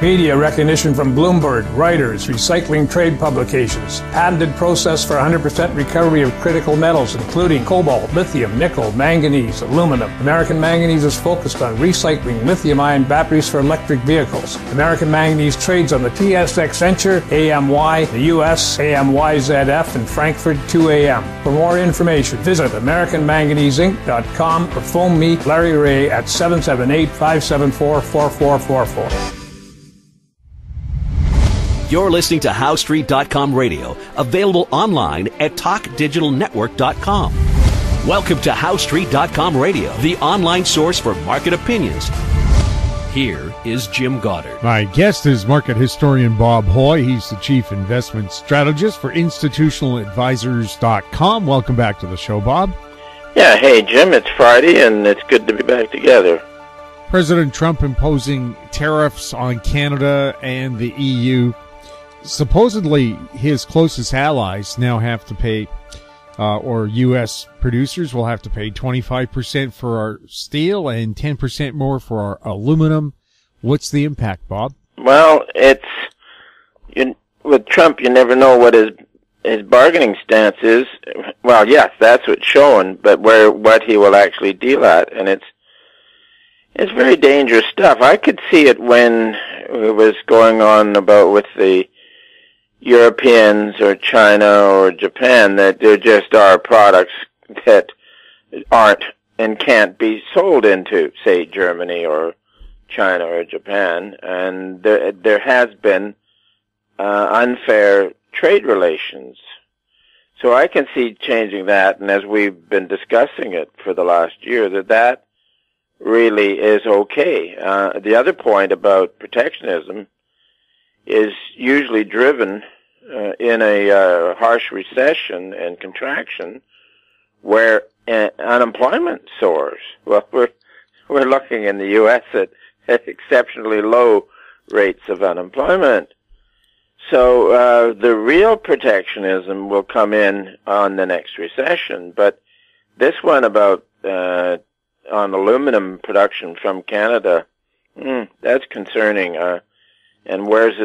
Media recognition from Bloomberg, Reuters, recycling trade publications. Patented process for 100% recovery of critical metals, including cobalt, lithium, nickel, manganese, aluminum. American Manganese is focused on recycling lithium-ion batteries for electric vehicles. American Manganese trades on the TSX Venture, AMY, the US, AMYZF, and Frankfurt 2AM. For more information, visit AmericanManganeseInc.com or phone me, Larry Ray, at 778-574-4444. You're listening to HowStreet.com radio, available online at TalkDigitalNetwork.com. Welcome to HowStreet.com radio, the online source for market opinions. Here is Jim Goddard. My guest is market historian Bob Hoye. He's the chief investment strategist for institutionaladvisors.com. Welcome back to the show, Bob. Yeah, hey, Jim, it's Friday, and it's good to be back together. President Trump imposing tariffs on Canada and the EU. Supposedly, his closest allies now have to pay, or U.S. producers will have to pay 25% for our steel and 10% more for our aluminum. What's the impact, Bob? Well, with Trump, you never know what his bargaining stance is. Well, yes, that's what's shown, but what he will actually deal at, and it's very dangerous stuff. I could see it when it was going on with the Europeans or China or Japan, that there just are products that aren't and can't be sold into, say, Germany or China or Japan, and there has been unfair trade relations. So I can see changing that, and as we've been discussing it for the last year, that really is okay. The other point about protectionism is usually driven in a harsh recession and contraction where unemployment soars. Well, we're looking in the U.S. at exceptionally low rates of unemployment. So the real protectionism will come in on the next recession. But this one about on aluminum production from Canada, that's concerning. And where is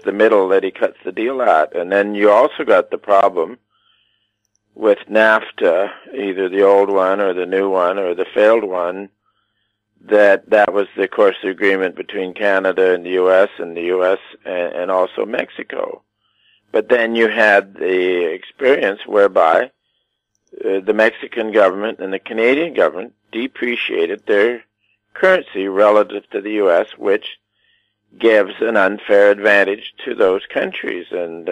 the middle that he cuts the deal at? And then you also got the problem with NAFTA, either the old one or the new one or the failed one, that was, of course, the agreement between Canada and the U.S. and also Mexico. But then you had the experience whereby the Mexican government and the Canadian government depreciated their currency relative to the U.S., which gives an unfair advantage to those countries, and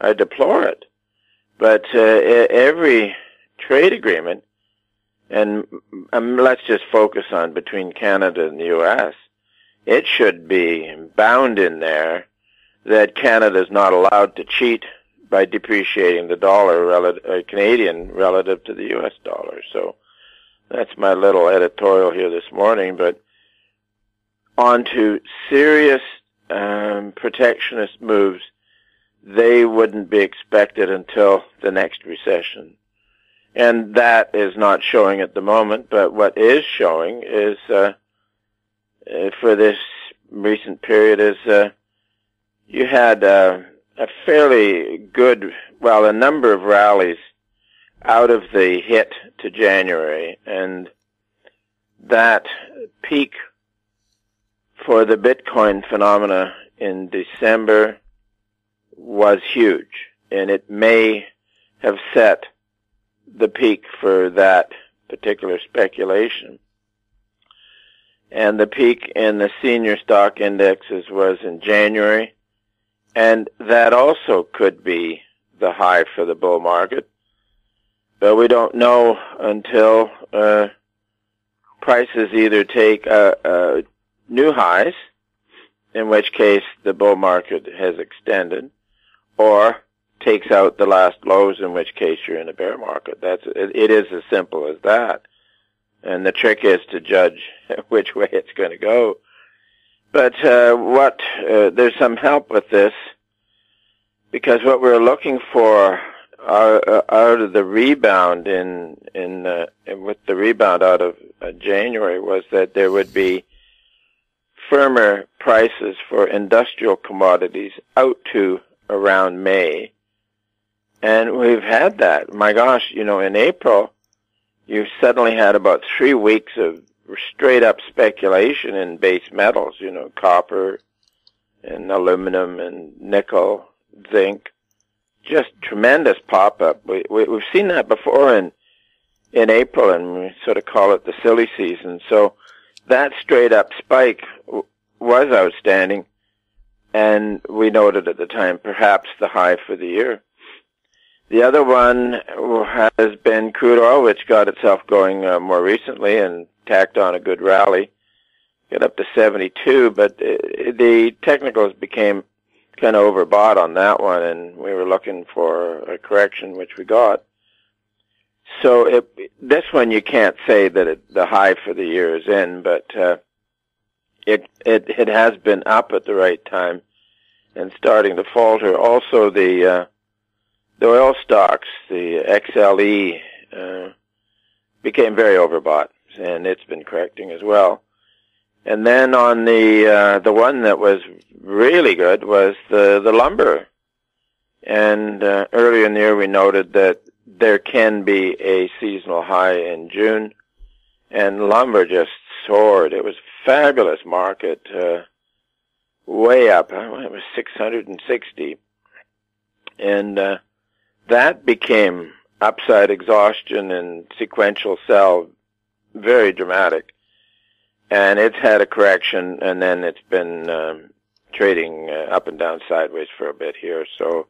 I deplore it. But every trade agreement, and let's just focus on between Canada and the U.S., it should be bound in there that Canada is not allowed to cheat by depreciating the dollar, Canadian, relative to the U.S. dollar. So that's my little editorial here this morning, but on to serious protectionist moves, they wouldn't be expected until the next recession. And that is not showing at the moment, but what is showing is, for this recent period, is you had a fairly good, a number of rallies out of the hit to January, and that peak for the Bitcoin phenomena in December was huge, and it may have set the peak for that particular speculation. And the peak in the senior stock indexes was in January, and that also could be the high for the bull market. But we don't know until prices either take new highs, in which case the bull market has extended, or takes out the last lows, in which case you're in a bear market. It is as simple as that. And the trick is to judge which way it's going to go. But there's some help with this, because what we're looking for out of the rebound with the rebound out of January was that there would be firmer prices for industrial commodities out to around May. And we've had that. My gosh, in April, you suddenly had about 3 weeks of straight up speculation in base metals, copper and aluminum and nickel, zinc. Just tremendous pop-up. We've seen that before in April, and we sort of call it the silly season. So that straight-up spike was outstanding, and we noted at the time perhaps the high for the year. The other one has been crude oil, which got itself going more recently and tacked on a good rally. Got up to 72, but the technicals became kind of overbought on that one, and we were looking for a correction, which we got. So this one you can't say that the high for the year is in, but it has been up at the right time and starting to falter. Also, the oil stocks, the XLE, became very overbought, and it's been correcting as well. And then on the one that was really good was the lumber. And earlier in the year we noted that there can be a seasonal high in June, and lumber just soared. It was a fabulous market, way up. It was 660. And that became upside exhaustion and sequential sell, very dramatic. And it's had a correction, and then it's been trading up and down sideways for a bit here. So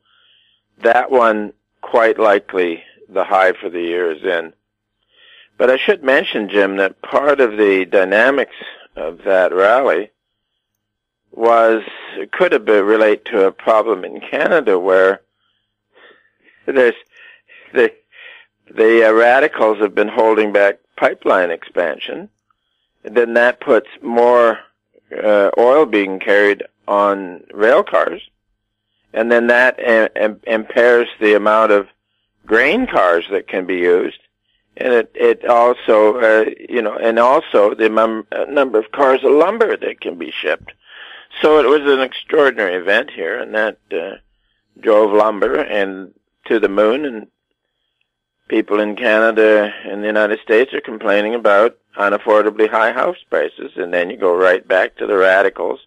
that one, quite likely, the high for the year is in. But I should mention, Jim, that part of the dynamics of that rally could have been relate to a problem in Canada where there's the radicals have been holding back pipeline expansion. And then that puts more oil being carried on rail cars, and then that impairs the amount of grain cars that can be used, and it also and also the number of cars of lumber that can be shipped. So it was an extraordinary event here, and that drove lumber and to the moon, and people in Canada and the United States are complaining about unaffordably high house prices, and then you go right back to the radicals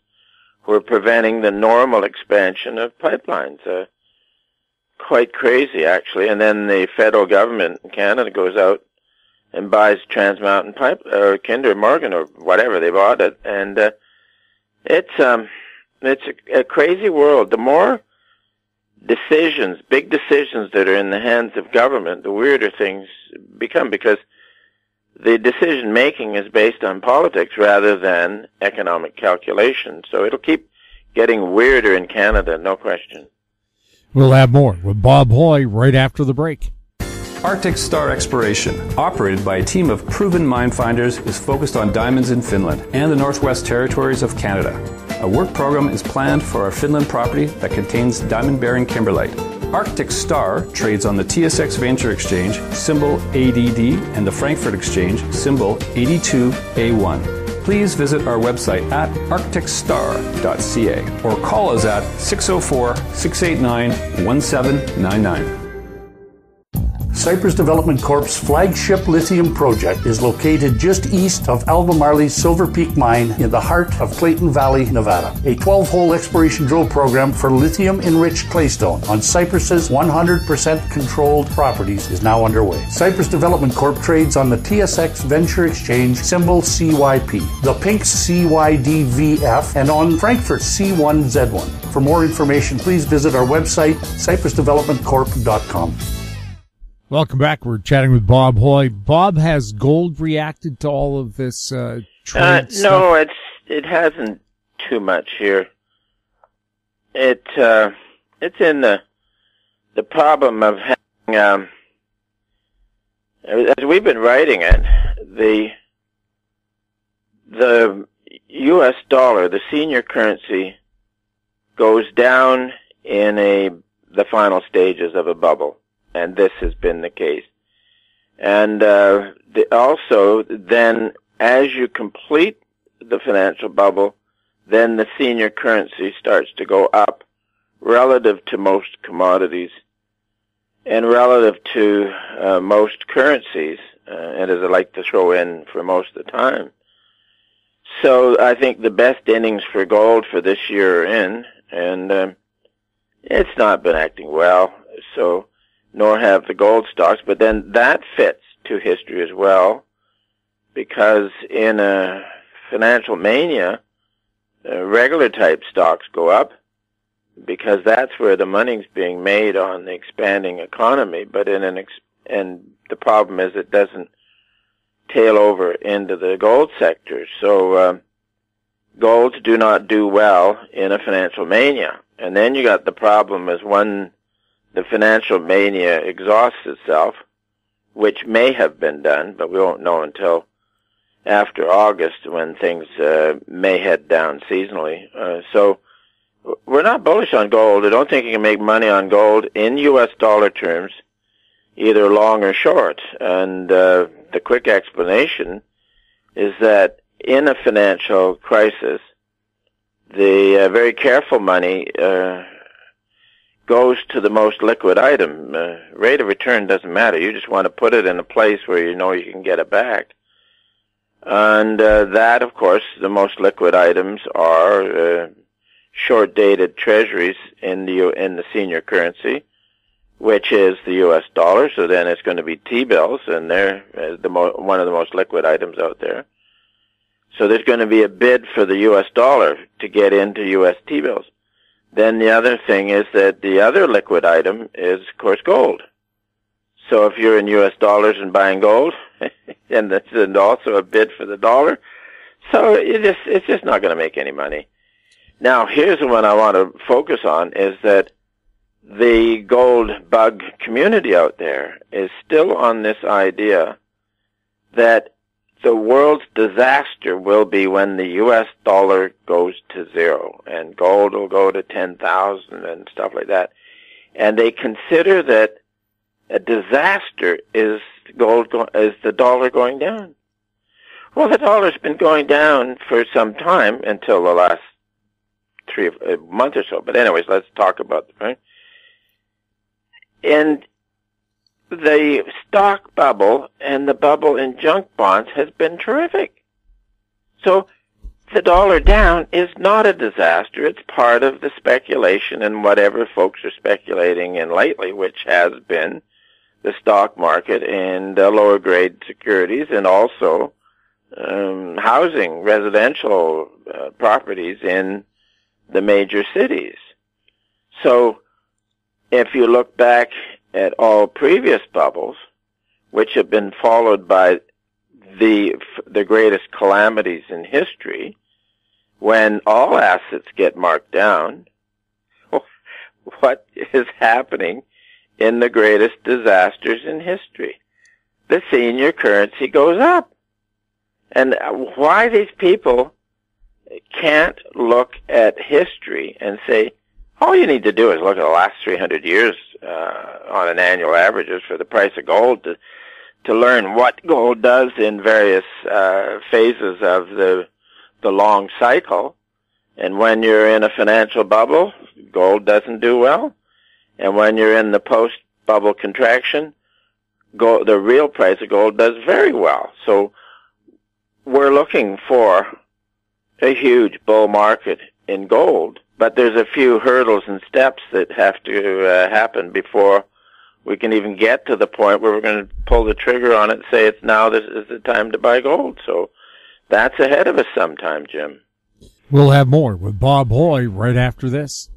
who are preventing the normal expansion of pipelines. Quite crazy, actually. And then the federal government in Canada goes out and buys Trans Mountain Pipe, or Kinder Morgan, or whatever, they bought it. And it's a crazy world. The more decisions, big decisions that are in the hands of government, the weirder things become, because the decision making is based on politics rather than economic calculation. So it'll keep getting weirder in Canada, no question. We'll have more with Bob Hoye right after the break. Arctic Star Exploration, operated by a team of proven mine finders, is focused on diamonds in Finland and the Northwest Territories of Canada. A work program is planned for our Finland property that contains diamond-bearing kimberlite. Arctic Star trades on the TSX Venture Exchange, symbol ADD, and the Frankfurt Exchange, symbol 82A1. Please visit our website at arcticstar.ca or call us at 604-689-1799. Cypress Development Corp's flagship lithium project is located just east of Albemarle's Silver Peak mine in the heart of Clayton Valley, Nevada. A 12-hole exploration drill program for lithium-enriched claystone on Cypress's 100% controlled properties is now underway. Cypress Development Corp trades on the TSX Venture Exchange, symbol CYP, the Pink's CYDVF, and on Frankfurt C1Z1. For more information, please visit our website, cypressdevelopmentcorp.com. Welcome back. We're chatting with Bob Hoye. Bob, has gold reacted to all of this trade stuff? No, it hasn't too much here. It's in the problem of having, as we've been writing it, the U.S. dollar, the senior currency, goes down in the final stages of a bubble. And this has been the case. And also, then, as you complete the financial bubble, then the senior currency starts to go up relative to most commodities and relative to most currencies, and as I like to throw in for most of the time. So I think the best innings for gold for this year are in, and it's not been acting well, so nor have the gold stocks, but then that fits to history as well, because in a financial mania, regular type stocks go up, because that's where the money's being made on the expanding economy, but and the problem is it doesn't tail over into the gold sector. So golds do not do well in a financial mania. And then you got the problem is when the financial mania exhausts itself, which may have been done, but we won't know until after August when things may head down seasonally. So we're not bullish on gold. I don't think you can make money on gold in U.S. dollar terms, either long or short. And the quick explanation is that in a financial crisis, the very careful money goes to the most liquid item. Rate of return doesn't matter. You just want to put it in a place where you know you can get it back. And that, of course, the most liquid items are short-dated treasuries in the senior currency, which is the U.S. dollar. So then it's going to be T-bills, and they're one of the most liquid items out there. So there's going to be a bid for the U.S. dollar to get into U.S. T-bills. Then the other thing is that the other liquid item is, of course, gold. So if you're in U.S. dollars and buying gold, and there's also a bid for the dollar, so it's just not going to make any money. Now, here's the one I want to focus on, is that the gold bug community out there is still on this idea that the world's disaster will be when the U.S. dollar goes to zero and gold will go to 10,000 and stuff like that. And they consider that a disaster is the dollar going down. Well, the dollar's been going down for some time until the last a month or so. But anyways, let's talk about it, right? And the stock bubble and the bubble in junk bonds has been terrific. So the dollar down is not a disaster. It's part of the speculation and whatever folks are speculating in lately, which has been the stock market and lower grade securities, and also housing, residential properties in the major cities. So if you look back at all previous bubbles, which have been followed by the greatest calamities in history, when all assets get marked down, what is happening in the greatest disasters in history? The senior currency goes up. And why these people can't look at history and say, all you need to do is look at the last 300 years on an annual averages for the price of gold to learn what gold does in various phases of the long cycle. And when you're in a financial bubble, gold doesn't do well. And when you're in the post-bubble contraction, the real price of gold does very well. So we're looking for a huge bull market in gold, but there's a few hurdles and steps that have to happen before we can even get to the point where we're going to pull the trigger on it and say it's now this is the time to buy gold. So that's ahead of us sometime, Jim. We'll have more with Bob Hoye right after this.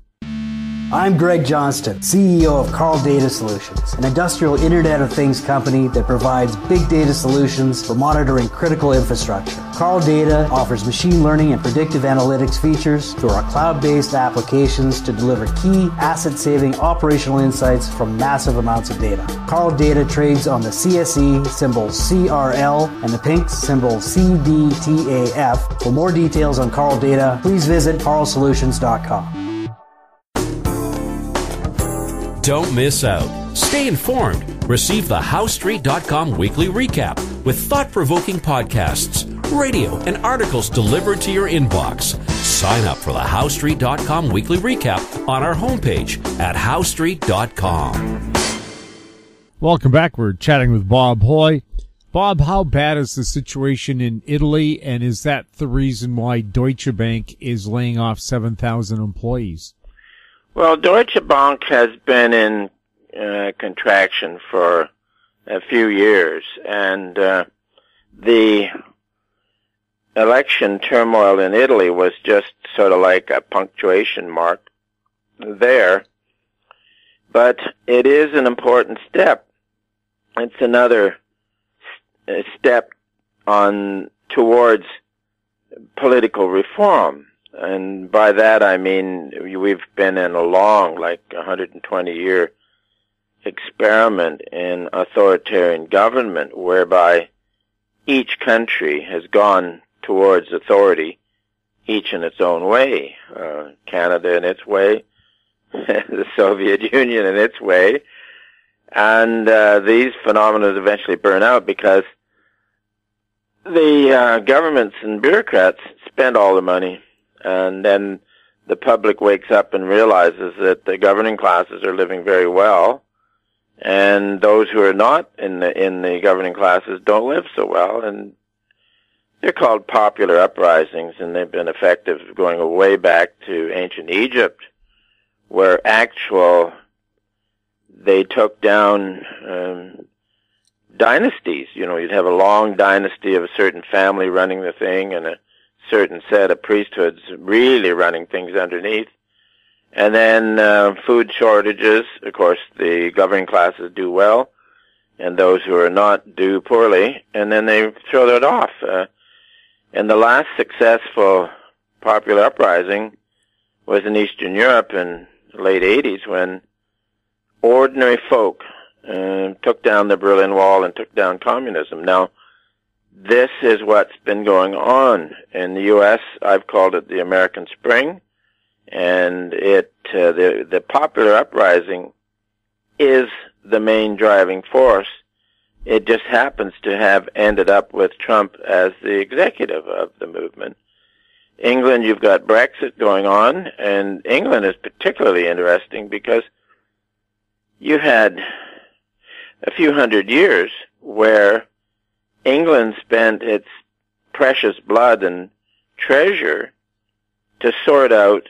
I'm Greg Johnston, CEO of Carl Data Solutions, an industrial Internet of Things company that provides big data solutions for monitoring critical infrastructure. Carl Data offers machine learning and predictive analytics features through our cloud-based applications to deliver key asset-saving operational insights from massive amounts of data. Carl Data trades on the CSE symbol CRL and the pink symbol CDTAF. For more details on Carl Data, please visit carlsolutions.com. Don't miss out. Stay informed. Receive the HowStreet.com weekly recap with thought-provoking podcasts, radio, and articles delivered to your inbox. sign up for the HowStreet.com weekly recap on our homepage at HowStreet.com. Welcome back. We're chatting with Bob Hoye. Bob, how bad is the situation in Italy, and is that the reason why Deutsche Bank is laying off 7,000 employees? Well, Deutsche Bank has been in contraction for a few years, and the election turmoil in Italy was just sort of like a punctuation mark there. But it is an important step. It's another step on towards political reform. And by that I mean we've been in a long, like 120-year experiment in authoritarian government whereby each country has gone towards authority, each in its own way. Canada in its way, the Soviet Union in its way. And these phenomena eventually burn out because the governments and bureaucrats spend all the money, and then the public wakes up and realizes that the governing classes are living very well, and those who are not in the governing classes don't live so well. And they're called popular uprisings, and they've been effective going way back to ancient Egypt, where they took down dynasties. You know, you'd have a long dynasty of a certain family running the thing and a certain set of priesthoods really running things underneath. And then food shortages. Of course, the governing classes do well, and those who are not do poorly, and then they throw that off. And the last successful popular uprising was in Eastern Europe in the late 80s when ordinary folk took down the Berlin Wall and took down communism. Now, this is what's been going on in the U.S. I've called it the American Spring, and the popular uprising is the main driving force. It just happens to have ended up with Trump as the executive of the movement. England, you've got Brexit going on, and England is particularly interesting because you had a few hundred years where England spent its precious blood and treasure to sort out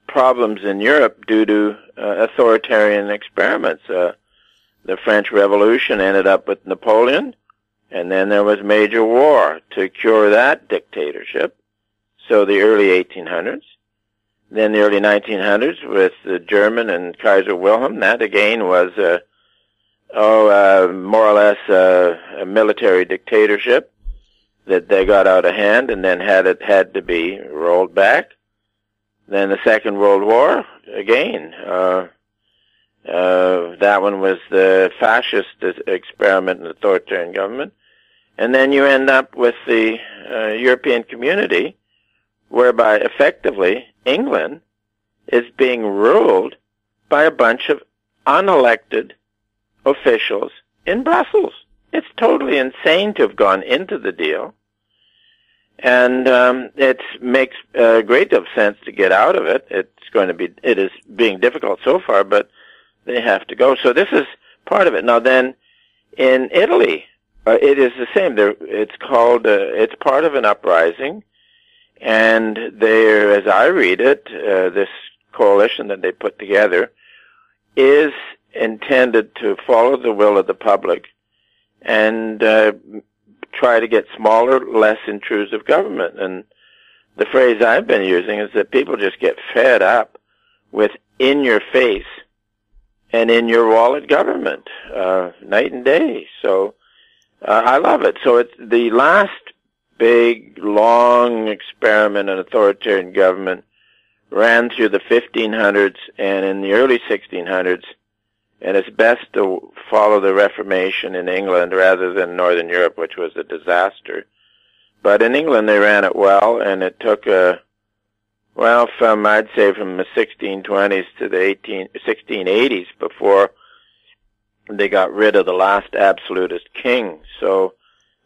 problems in Europe due to authoritarian experiments. The French Revolution ended up with Napoleon, and then there was major war to cure that dictatorship. So the early 1800s. Then the early 1900s with the German and Kaiser Wilhelm. That again was more or less a military dictatorship that they got out of hand and then had to be rolled back. Then the Second World War, again, that one was the fascist experiment in authoritarian government. And then you end up with the European Community, whereby effectively England is being ruled by a bunch of unelected officials in Brussels. It's totally insane to have gone into the deal. And it makes a great deal of sense to get out of it. It is being difficult so far, but they have to go. So this is part of it. Now then, in Italy, it is the same. It's called, it's part of an uprising. And there, as I read it, this coalition that they put together is intended to follow the will of the public and try to get smaller, less intrusive government. And the phrase I've been using is that people just get fed up with in-your-face and in-your-wallet government, night and day. So I love it. So it's the last big, long experiment in authoritarian government ran through the 1500s and in the early 1600s, and it's best to follow the Reformation in England rather than Northern Europe, which was a disaster. But in England they ran it well, and it took I'd say from the 1620s to the 1680s before they got rid of the last absolutist king. So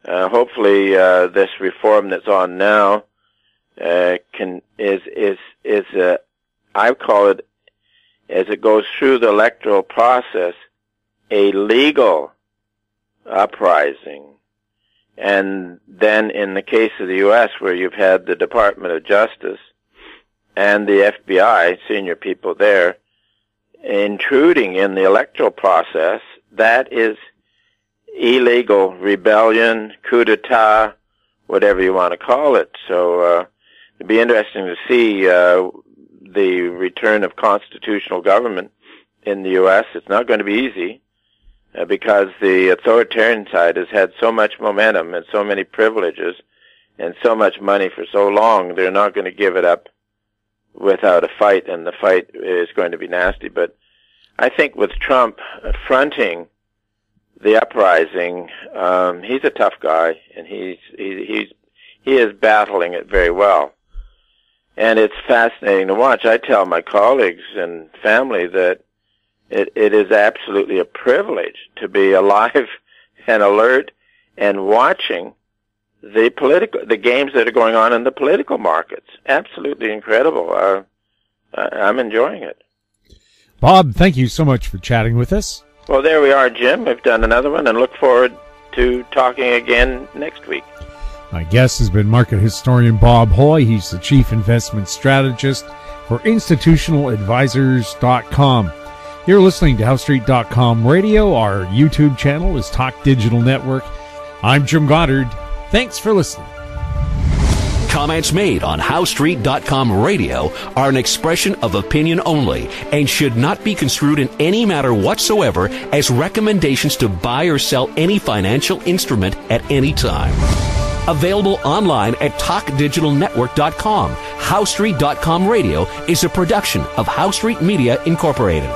hopefully this reform that's on now I call it, as it goes through the electoral process, a legal uprising. And then in the case of the U.S., where you've had the Department of Justice and the FBI, senior people there, intruding in the electoral process, that is illegal rebellion, coup d'etat, whatever you want to call it. So it'd be interesting to see the return of constitutional government in the U.S. It's not going to be easy because the authoritarian side has had so much momentum and so many privileges and so much money for so long, they're not going to give it up without a fight, and the fight is going to be nasty. But I think with Trump fronting the uprising, he's a tough guy, and he is battling it very well. And it's fascinating to watch. I tell my colleagues and family that it is absolutely a privilege to be alive and alert and watching the games that are going on in the political markets. Absolutely incredible. I'm enjoying it. Bob, thank you so much for chatting with us. Well, there we are, Jim. We've done another one, and look forward to talking again next week. My guest has been market historian Bob Hoye. He's the chief investment strategist for institutionaladvisors.com. You're listening to HoweStreet.com radio. Our YouTube channel is Talk Digital Network. I'm Jim Goddard. Thanks for listening. Comments made on HoweStreet.com radio are an expression of opinion only and should not be construed in any matter whatsoever as recommendations to buy or sell any financial instrument at any time. Available online at TalkDigitalNetwork.com. HoweStreet.com radio is a production of Howe Street Media Incorporated.